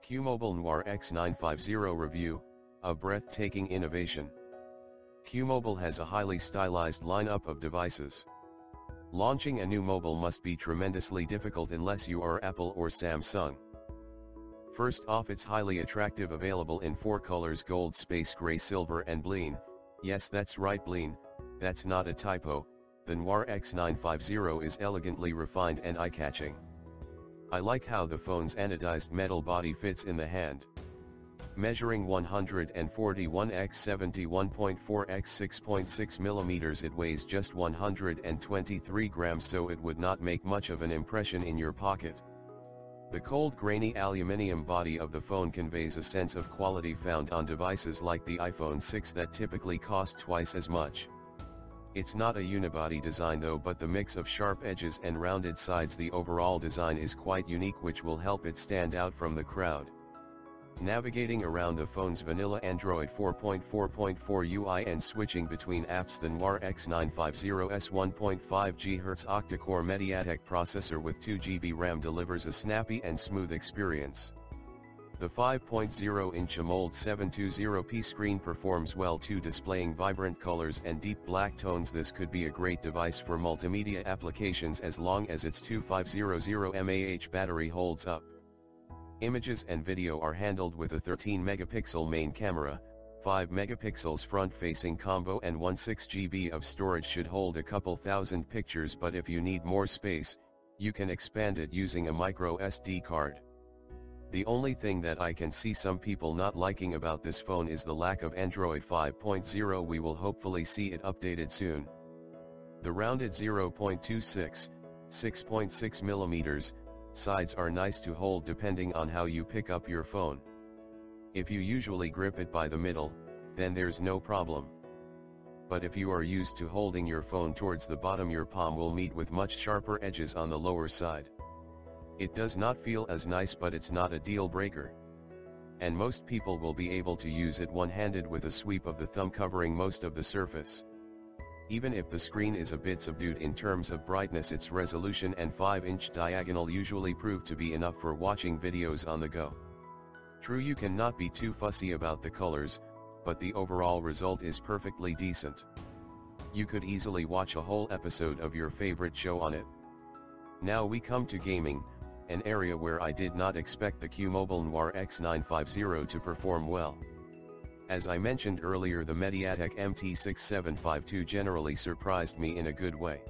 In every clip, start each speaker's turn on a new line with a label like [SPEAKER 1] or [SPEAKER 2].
[SPEAKER 1] QMobile Noir X950 Review, a breathtaking innovation. QMobile has a highly stylized lineup of devices. Launching a new mobile must be tremendously difficult unless you are Apple or Samsung. First off, it's highly attractive, available in 4 colors: gold, space gray, silver and bleen. Yes, that's right, bleen, that's not a typo. The Noir X950 is elegantly refined and eye-catching. I like how the phone's anodized metal body fits in the hand. Measuring 141 x 71.4 x 6.6 mm, it weighs just 123 grams, so it would not make much of an impression in your pocket. The cold, grainy aluminium body of the phone conveys a sense of quality found on devices like the iPhone 6 that typically cost twice as much. It's not a unibody design though, but the mix of sharp edges and rounded sides, the overall design is quite unique, which will help it stand out from the crowd. Navigating around the phone's vanilla Android 4.4.4 UI and switching between apps, the Noir X950's 1.5 GHz octa-core MediaTek processor with 2 GB RAM delivers a snappy and smooth experience. The 5.0-inch AMOLED 720p screen performs well too, displaying vibrant colors and deep black tones. This could be a great device for multimedia applications as long as its 2500 mAh battery holds up. Images and video are handled with a 13-megapixel main camera, 5 megapixels front-facing combo and 16 GB of storage should hold a couple thousand pictures, but if you need more space, you can expand it using a micro SD card. The only thing that I can see some people not liking about this phone is the lack of Android 5.0. We will hopefully see it updated soon. The rounded 0.26, 6.6 mm sides are nice to hold depending on how you pick up your phone. If you usually grip it by the middle, then there's no problem. But if you are used to holding your phone towards the bottom, your palm will meet with much sharper edges on the lower side. It does not feel as nice, but it's not a deal breaker. And most people will be able to use it one-handed with a sweep of the thumb, covering most of the surface. Even if the screen is a bit subdued in terms of brightness, its resolution and 5-inch diagonal usually prove to be enough for watching videos on the go. True, you cannot be too fussy about the colors, but the overall result is perfectly decent. You could easily watch a whole episode of your favorite show on it. Now we come to gaming, an area where I did not expect the QMobile Noir X950 to perform well. As I mentioned earlier, the MediaTek MT6752 generally surprised me in a good way.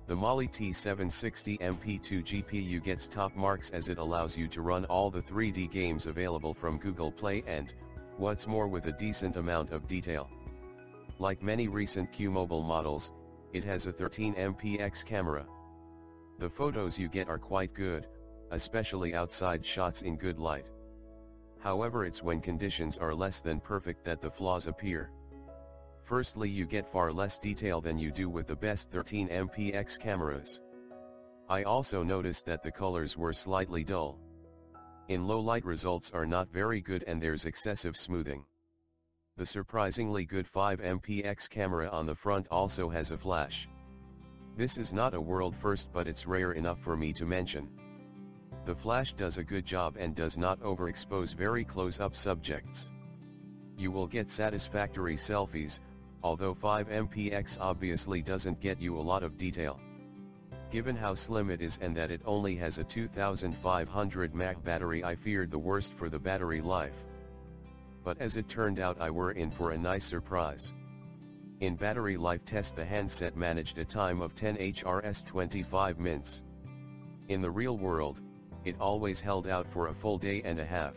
[SPEAKER 1] The Mali T760 MP2 GPU gets top marks as it allows you to run all the 3D games available from Google Play and, what's more, with a decent amount of detail. Like many recent QMobile models, it has a 13MP camera. The photos you get are quite good, especially outside shots in good light. However, it's when conditions are less than perfect that the flaws appear. Firstly, you get far less detail than you do with the best 13MP cameras. I also noticed that the colors were slightly dull. In low light, results are not very good and there's excessive smoothing. The surprisingly good 5MP camera on the front also has a flash. This is not a world first, but it's rare enough for me to mention. The flash does a good job and does not overexpose very close-up subjects. You will get satisfactory selfies, although 5MP obviously doesn't get you a lot of detail. Given how slim it is and that it only has a 2500 mAh battery, I feared the worst for the battery life. But as it turned out, I were in for a nice surprise. In battery life test, the handset managed a time of 10 HRS 25 minutes. In the real world, it always held out for a full day and a half.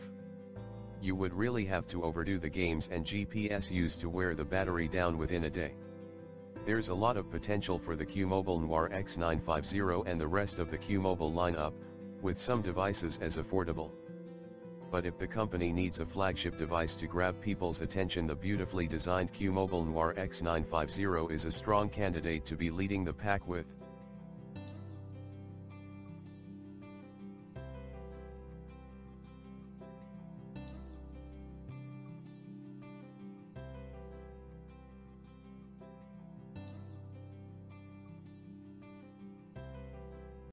[SPEAKER 1] You would really have to overdo the games and GPS use to wear the battery down within a day. There's a lot of potential for the QMobile Noir X950 and the rest of the QMobile lineup, with some devices as affordable. But if the company needs a flagship device to grab people's attention, the beautifully designed QMobile Noir X950 is a strong candidate to be leading the pack with.